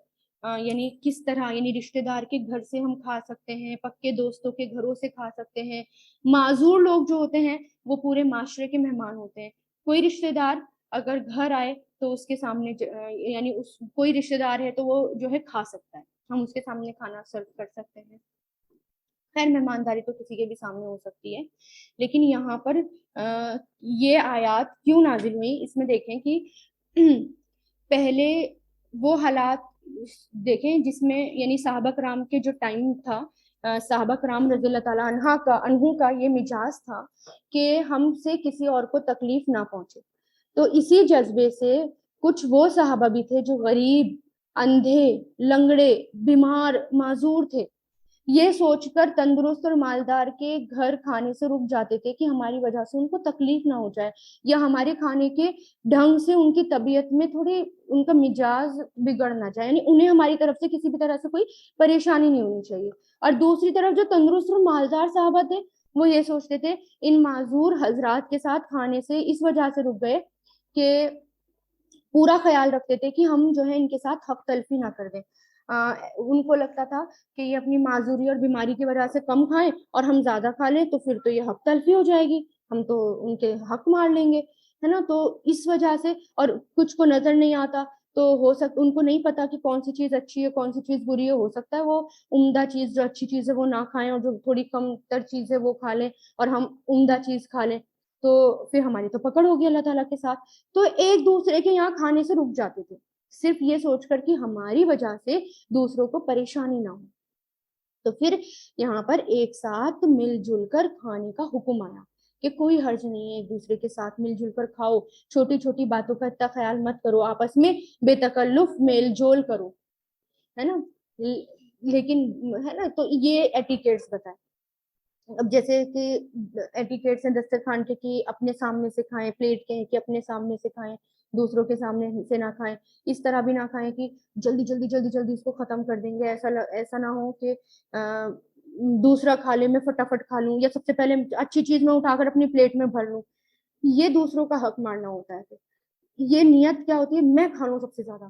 یعنی کس طرح، یعنی رشتہ دار کے گھر سے ہم کھا سکتے ہیں، پکے دوستوں کے گھروں سے کھا سکتے ہیں، معذور لوگ جو ہوتے ہیں وہ پورے معاشرے کے مہمان ہوتے ہیں، کوئی رشتہ دار اگر گھر آئے تو اس کے سامنے یعنی کوئی رشتہ دار ہے تو وہ جو ہے کھا سکتا ہے، ہم اس کے سامنے کھانا سرو کر سکتے ہیں، خیر مہمانداری تو کسی کے بھی سامنے ہو سکتی ہے، لیکن یہاں پر یہ آیات کیوں نازل ہوئی، اس میں دیکھیں کہ پہلے وہ حالات دیکھیں جس میں یعنی صحابہ کرام کے جو ٹائم تھا، صحابہ کرام رضی اللہ تعالیٰ عنہ کا یہ مزاج تھا کہ ہم سے کسی اور کو تکلیف نہ پہنچے، تو اسی جذبے سے کچھ وہ صحابہ بھی تھے جو غریب، اندھے، لنگڑے، بیمار، معذور تھے، یہ سوچ کر تندرست اور مالدار کے گھر کھانے سے رک جاتے تھے کہ ہماری وجہ سے ان کو تکلیف نہ ہو جائے، یا ہمارے کھانے کے ڈھنگ سے ان کی طبیعت میں تھوڑی ان کا مزاج بگڑ نہ جائے، یعنی انہیں ہماری طرف سے کسی بھی طرح سے کوئی پریشانی نہیں ہونی چاہیے۔ اور دوسری طرف جو تندرست اور مالدار صحابہ تھے وہ یہ سوچتے تھے ان معذور حضرات کے ساتھ کھانے سے اس وجہ سے رک گئے کہ پورا خیال رکھتے تھے کہ ہم جو ہے ان کے ساتھ حق تلفی نہ کر دیں، ان کو لگتا تھا کہ یہ اپنی معذوری اور بیماری کی وجہ سے کم کھائیں اور ہم زیادہ کھا لیں تو پھر تو یہ حق تلفی ہو جائے گی، ہم تو ان کے حق مار لیں گے، ہے نا، تو اس وجہ سے، اور کچھ کو نظر نہیں آتا تو ہو سکتا ان کو نہیں پتا کہ کون سی چیز اچھی ہے کون سی چیز بری ہے، ہو سکتا ہے وہ عمدہ چیز جو اچھی چیز ہے وہ نہ کھائیں اور جو تھوڑی کم تر چیز ہے وہ کھا لیں اور ہم عمدہ چیز کھا لیں، تو پھر ہماری تو پکڑ ہوگی اللہ تعالیٰ کے ساتھ، تو ایک دوسرے کے یہاں کھانے سے رک جاتے تھے صرف یہ سوچ کر کہ ہماری وجہ سے دوسروں کو پریشانی نہ ہو، تو پھر یہاں پر ایک ساتھ مل جل کر کھانے کا حکم آیا، کہ کوئی حرج نہیں ہے، ایک دوسرے کے ساتھ مل جل کر کھاؤ، چھوٹی چھوٹی باتوں کا اتنا خیال مت کرو، آپس میں بے تکلف میل جول کرو، ہے نا. لیکن ہے نا، تو یہ ایٹیکیٹس بتائیں. اب جیسے کہ ایٹیکیٹس ہیں دسترخوان کے کہ اپنے سامنے سے کھائیں، پلیٹ کے کہ اپنے سامنے سے کھائیں، دوسروں کے سامنے سے نہ کھائیں. اس طرح بھی نہ کھائیں کہ جلدی جلدی جلدی جلدی اس کو ختم کر دیں گے، ایسا نہ ہو کہ دوسرا کھا لے، میں فٹافٹ کھا لوں، یا سب سے پہلے اچھی چیز میں اٹھا کر اپنی پلیٹ میں بھر لوں. یہ دوسروں کا حق مارنا ہوتا ہے. یہ نیت کیا ہوتی ہے؟ میں کھا لوں سب سے زیادہ،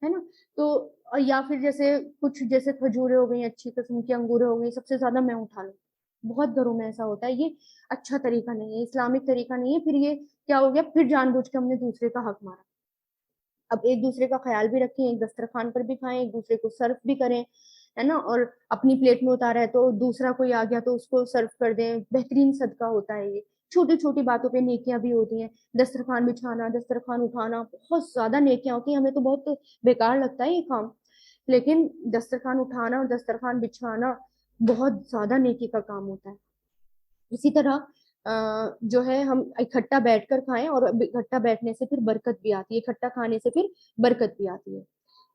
ہے نا. تو یا پھر جیسے کچھ جیسے کھجوریں ہو گئی، اچھی قسم کی انگوریں ہو گئی، سب سے زیادہ میں اٹھا لوں. بہت گھروں میں ایسا ہوتا ہے. یہ اچھا طریقہ نہیں ہے، اسلامک طریقہ نہیں ہے. پھر یہ کیا ہو گیا؟ پھر جان بوجھ کے ہم نے دوسرے کا حق مارا. اب ایک دوسرے کا خیال بھی رکھیں، ایک دسترخوان پر بھی کھائیں، ایک دوسرے کو سرو بھی کریں، ہے نا. اور اپنی پلیٹ میں اتارا ہے تو دوسرا کوئی آ گیا تو اس کو سرو کر دیں. بہترین صدقہ ہوتا ہے یہ. چھوٹی چھوٹی باتوں پہ نیکیاں بھی ہوتی ہیں. دسترخوان بچھانا، دسترخوان اٹھانا، بہت زیادہ نیکیاں ہوتی ہیں. ہمیں تو بہت بیکار لگتا ہے یہ کام، لیکن دسترخوان اٹھانا اور دسترخوان بچھانا بہت زیادہ نیکی کا کام ہوتا ہے. اسی طرح جو ہے ہم اکٹھا بیٹھ کر کھائیں، اور اکٹھا بیٹھنے سے پھر برکت بھی آتی ہے، اکٹھا کھانے سے پھر برکت بھی آتی ہے.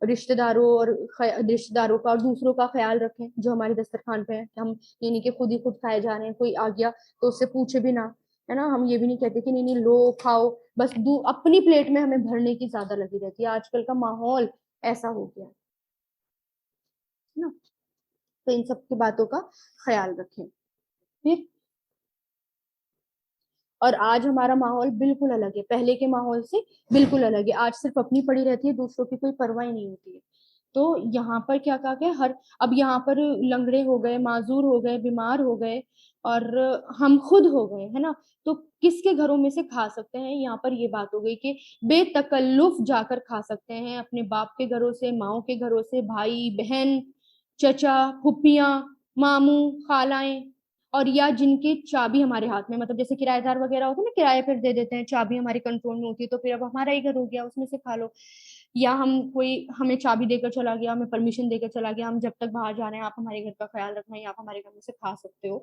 رشتہ داروں کا اور دوسروں کا خیال رکھیں جو ہمارے دسترخوان پہ ہیں. ہم یہ نہیں کہ خود ہی خود کھائے جا رہے ہیں، کوئی آ گیا تو اس سے پوچھے بھی نہ، ہے نا. ہم یہ بھی نہیں کہتے کہ نہیں نہیں لو کھاؤ، بس اپنی پلیٹ میں ہمیں بھرنے کی زیادہ لگی رہتی ہے. آج کل کا ماحول ایسا ہو گیا ہے نا. تو ان سب کی باتوں کا خیال رکھیں. پھر اور آج ہمارا ماحول بالکل الگ ہے، پہلے کے ماحول سے بالکل الگ ہے. آج صرف اپنی پڑی رہتی ہے، دوسروں کی کوئی پرواہ نہیں ہوتی ہے. تو یہاں پر کیا کہا کہ اب یہاں پر لنگڑے ہو گئے، معذور ہو گئے، بیمار ہو گئے، اور ہم خود ہو گئے، ہے نا. تو کس کے گھروں میں سے کھا سکتے ہیں؟ یہاں پر یہ بات ہو گئی کہ بے تکلف جا کر کھا سکتے ہیں، اپنے باپ کے گھروں سے، ماؤں کے گھروں سے، بھائی بہن، چچا پھپھیاں، ماموں، خالائیں، اور یا جن کی چابی ہمارے ہاتھ میں، مطلب جیسے کرایہ دار وغیرہ ہوتے ہیں نا، کرایہ پھر دے دیتے ہیں، چابی ہماری کنٹرول میں ہوتی ہے، تو پھر اب ہمارا ہی گھر ہو گیا، اس میں سے کھا لو. یا کوئی ہمیں چابی دے کر چلا گیا، ہمیں پرمیشن دے کر چلا گیا، ہم جب تک باہر جا رہے ہیں آپ ہمارے گھر کا خیال رکھنا ہے، آپ ہمارے گھر میں سے کھا سکتے ہو.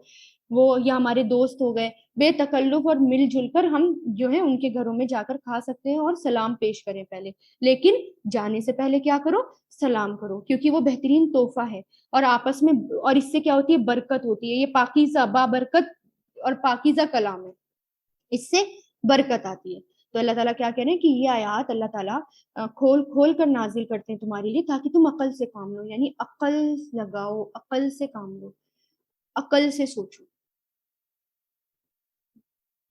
وہ یا ہمارے دوست ہو گئے، بے تکلف اور مل جل کر ہم جو ہے ان کے گھروں میں جا کر کھا سکتے ہیں، اور سلام پیش کریں پہلے. لیکن جانے سے پہلے کیا کرو؟ سلام کرو، کیونکہ وہ بہترین تحفہ ہے. اور آپس میں، اور اس سے کیا ہوتی ہے؟ برکت ہوتی ہے. یہ پاکیزہ بابرکت اور پاکیزہ کلام ہے، اس سے برکت آتی ہے. تو اللہ تعالیٰ کیا کہہ رہے ہیں کہ یہ آیات اللہ تعالیٰ کھول کھول کر نازل کرتے ہیں تمہارے لیے، تاکہ تم عقل سے کام لو. یعنی عقل لگاؤ، عقل سے کام لو، عقل سے سوچو.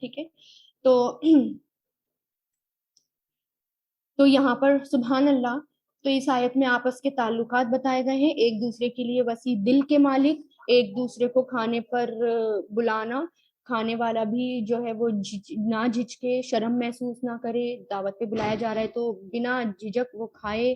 ٹھیک ہے. تو یہاں پر سبحان اللہ، تو اس آیت میں آپس کے تعلقات بتائے گئے ہیں، ایک دوسرے کے لیے وسیع دل کے مالک، ایک دوسرے کو کھانے پر بلانا، کھانے والا بھی جو ہے وہ نہ جھجکے، شرم محسوس نہ کرے، دعوت پہ بلایا جا رہا ہے تو بنا جھجک وہ کھائے،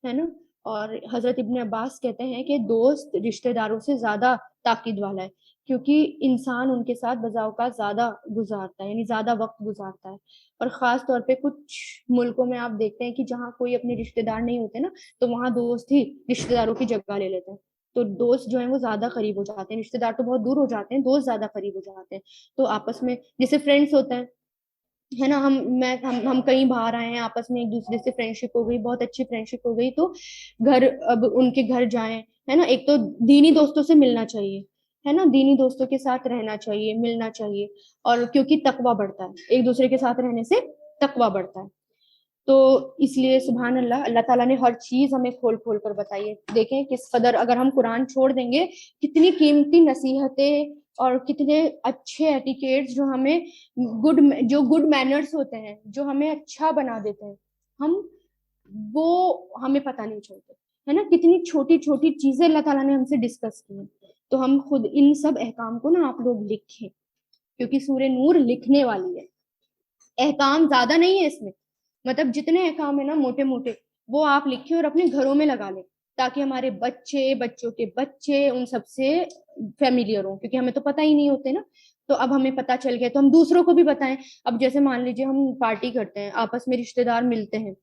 ہے نا. اور حضرت ابن عباس کہتے ہیں کہ دوست رشتہ داروں سے زیادہ تاکید والا ہے، کیونکہ انسان ان کے ساتھ بذا اوقات زیادہ گزارتا ہے، یعنی زیادہ وقت گزارتا ہے. اور خاص طور پہ کچھ ملکوں میں آپ دیکھتے ہیں کہ جہاں کوئی اپنے رشتہ دار نہیں ہوتے نا، تو وہاں دوست ہی رشتہ داروں کی جگہ لے لیتے ہیں. تو دوست جو ہیں وہ زیادہ قریب ہو جاتے ہیں، رشتہ دار تو بہت دور ہو جاتے ہیں، دوست زیادہ قریب ہو جاتے ہیں. تو آپس میں جیسے فرینڈس ہوتے ہیں، ہے نا، ہم کہیں باہر آئے ہیں، آپس میں ایک دوسرے سے فرینڈشپ ہو گئی، بہت اچھی فرینڈشپ ہو گئی، تو اب ان کے گھر جائیں، ہے نا. ایک تو دینی دوستوں سے ملنا چاہیے، ہے نا، دینی دوستوں کے ساتھ رہنا چاہیے، ملنا چاہیے، اور کیونکہ تقویٰ بڑھتا ہے، ایک دوسرے کے ساتھ رہنے سے تقویٰ بڑھتا ہے. تو اس لیے سبحان اللہ، اللہ تعالیٰ نے ہر چیز ہمیں کھول کھول کر بتائی ہے. دیکھیں کس قدر، اگر ہم قرآن چھوڑ دیں گے، کتنی قیمتی نصیحتیں اور کتنے اچھے ایٹیکیٹس جو ہمیں گڈ مینرز ہوتے ہیں، جو ہمیں اچھا بنا دیتے ہیں، وہ ہمیں پتہ نہیں چلتے، ہے نا. کتنی چھوٹی چھوٹی چیزیں اللہ تعالیٰ نے ہم سے ڈسکس کی ہیں. تو ہم خود ان سب احکام کو نا آپ لوگ لکھیں، کیونکہ سورہ نور لکھنے والی ہے. احکام زیادہ نہیں ہے اس میں، مطلب جتنے احکام ہیں نا موٹے موٹے، وہ آپ لکھیں اور اپنے گھروں میں لگا لیں، تاکہ ہمارے بچے، بچوں کے بچے ان سب سے فیملیئر ہوں، کیونکہ ہمیں تو پتہ ہی نہیں ہوتے نا. تو اب ہمیں پتہ چل گیا تو ہم دوسروں کو بھی بتائیں. اب جیسے مان لیجیے ہم پارٹی کرتے ہیں، آپس میں رشتہ دار ملتے ہیں،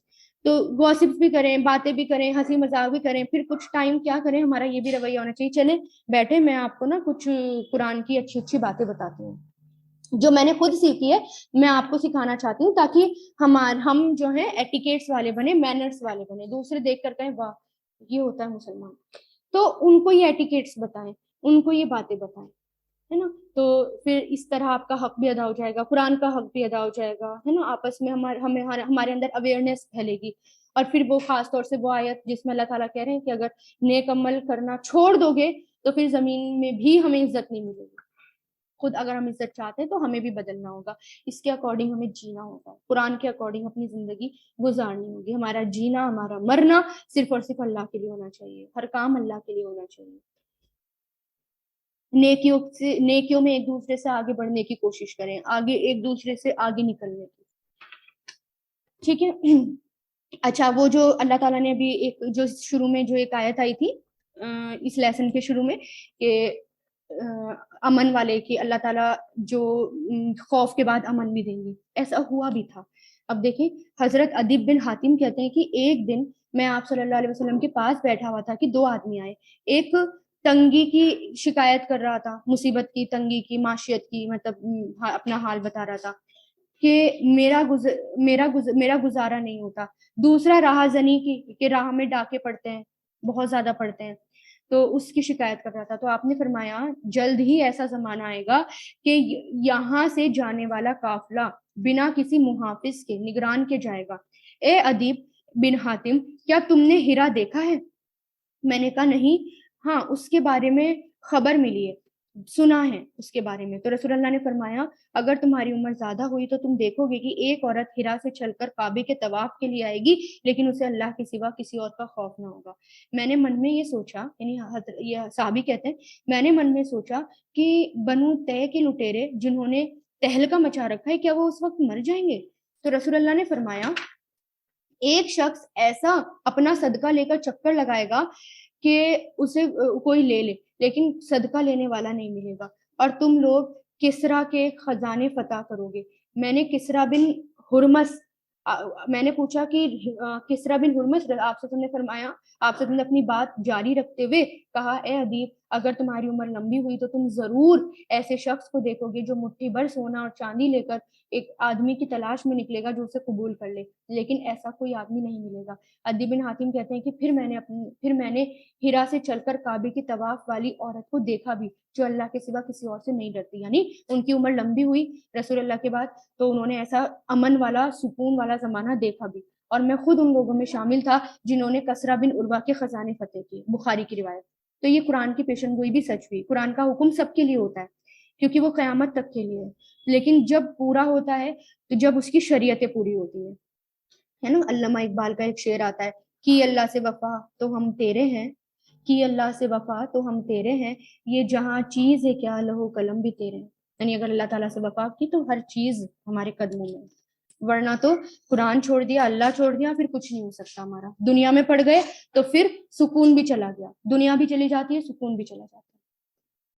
تو گوسپس بھی کریں، باتیں بھی کریں، ہنسی مذاق بھی کریں، پھر کچھ ٹائم کیا کریں، ہمارا یہ بھی رویہ ہونا چاہیے، چلیں بیٹھے میں آپ کو نا کچھ قرآن کی اچھی اچھی باتیں بتاتی ہوں. جو میں نے خود سیکھی ہے میں آپ کو سکھانا چاہتی ہوں تاکہ ہم جو ہیں ایٹیکیٹس والے بنے, مینرس والے بنے, دوسرے دیکھ کر کہیں واہ یہ ہوتا ہے مسلمان, تو ان کو یہ ایٹیکیٹس بتائیں, ان کو یہ باتیں بتائیں, ہے نا. تو پھر اس طرح آپ کا حق بھی ادا ہو جائے گا, قرآن کا حق بھی ادا ہو جائے گا, ہے نا. آپس میں ہمارے اندر اویئرنیس پھیلے گی. اور پھر وہ خاص طور سے وہ آیت جس میں اللہ تعالیٰ کہہ رہے ہیں کہ اگر نیک عمل کرنا چھوڑ دو گے تو پھر زمین میں بھی ہمیں عزت نہیں ملے گی. خود اگر ہم عزت چاہتے ہیں تو ہمیں بھی بدلنا ہوگا, اس کے اکارڈنگ ہمیں جینا ہوگا, قرآن کے اکارڈنگ اپنی زندگی گزارنی ہوگی. ہمارا جینا, ہمارا مرنا صرف اور صرف اللہ کے لیے ہونا چاہیے, ہر کام اللہ کے لیے ہونا چاہیے. نیکیوں میں ایک دوسرے سے آگے بڑھنے کی کوشش کریں, آگے ایک دوسرے سے آگے نکلنے کی, ٹھیک ہے. اچھا, وہ جو اللہ تعالیٰ نے ابھی ایک جو شروع میں جو ایک آیت آئی تھی اس لیسن کے شروع میں کہ امن والے کی اللہ تعالیٰ جو خوف کے بعد امن بھی دیں گی, ایسا ہوا بھی تھا. اب دیکھیں حضرت ادیب بن حاتم کہتے ہیں کہ ایک دن میں آپ صلی اللہ علیہ وسلم کے پاس بیٹھا ہوا تھا کہ دو آدمی آئے, ایک تنگی کی شکایت کر رہا تھا, مصیبت کی, تنگی کی, معاشیت کی, مطلب اپنا حال بتا رہا تھا کہ میرا گزارا نہیں ہوتا. دوسرا راہ زنی کی کہ راہ میں ڈاکے پڑتے ہیں, بہت زیادہ پڑتے ہیں, تو اس کی شکایت کر رہا تھا. تو آپ نے فرمایا جلد ہی ایسا زمانہ آئے گا کہ یہاں سے جانے والا قافلہ بنا کسی محافظ کے, نگران کے جائے گا. اے ادیب بن حاتم کیا تم نے ہیرا دیکھا ہے؟ میں نے کہا نہیں. ہاں اس کے بارے میں خبر ملی ہے, سنا ہے اس کے بارے میں. تو رسول اللہ نے فرمایا اگر تمہاری عمر زیادہ ہوئی تو تم دیکھو گے کہ ایک عورت ہیرا سے چل کر کعبے کے طواف کے لیے آئے گی لیکن اسے اللہ کے سوا کسی اور کا خوف نہ ہوگا. میں نے من میں یہ سوچا, یعنی یہ صحابی کہتے ہیں, میں نے من میں سوچا کہ بنو طے کے لٹیرے جنہوں نے تہلکہ مچا رکھا ہے کیا وہ اس وقت مر جائیں گے؟ تو رسول اللہ نے فرمایا ایک شخص ایسا اپنا صدقہ لے کر چکر لگائے گا کہ اسے کوئی لے لے لیکن صدقہ لینے والا نہیں ملے گا, اور تم لوگ کسرا کے خزانے فتح کرو گے. میں نے کسرا بن ہرمس میں نے پوچھا کہ کسرا بن ہرمس, آپ سے تم نے فرمایا, آپ سے تم نے اپنی بات جاری رکھتے ہوئے کہا اے ادیب اگر تمہاری عمر لمبی ہوئی تو تم ضرور ایسے شخص کو دیکھو گے جو مٹھی بھر سونا اور چاندی لے کر ایک آدمی کی تلاش میں نکلے گا جو اسے قبول کر لے, لیکن ایسا کوئی آدمی نہیں ملے گا. ادیب بن حاتم کہتے ہیں کہ پھر میں نے ہیرا سے چل کر کعبے کی طواف والی عورت کو دیکھا بھی جو اللہ کے سوا کسی اور سے نہیں ڈرتی, یعنی ان کی عمر لمبی ہوئی رسول اللہ کے بعد تو انہوں نے ایسا امن والا, سکون والا زمانہ دیکھا بھی. اور میں خود ان لوگوں میں شامل تھا جنہوں نے کسرا بن عروہ کے خزانے فتح کیے, بخاری کی روایت. تو یہ قرآن کی پیشن گوئی بھی سچ ہوئی. قرآن کا حکم سب کے لیے ہوتا ہے کیونکہ وہ قیامت تک کے لیے ہے, لیکن جب پورا ہوتا ہے تو جب اس کی شریعتیں پوری ہوتی ہیں, ہے نا. علامہ اقبال کا ایک شعر آتا ہے کہ اللہ سے وفا تو ہم تیرے ہیں, کہ اللہ سے وفا تو ہم تیرے ہیں, یہ جہاں چیز ہے کیا لہو قلم بھی تیرے ہیں. یعنی اگر اللہ تعالیٰ سے وفا کی تو ہر چیز ہمارے قدموں میں, ورنہ تو قرآن چھوڑ دیا, اللہ چھوڑ دیا, پھر کچھ نہیں ہو سکتا ہمارا. دنیا میں پڑ گئے تو پھر سکون بھی چلا گیا, دنیا بھی چلی جاتی ہے, سکون بھی چلا جاتا ہے.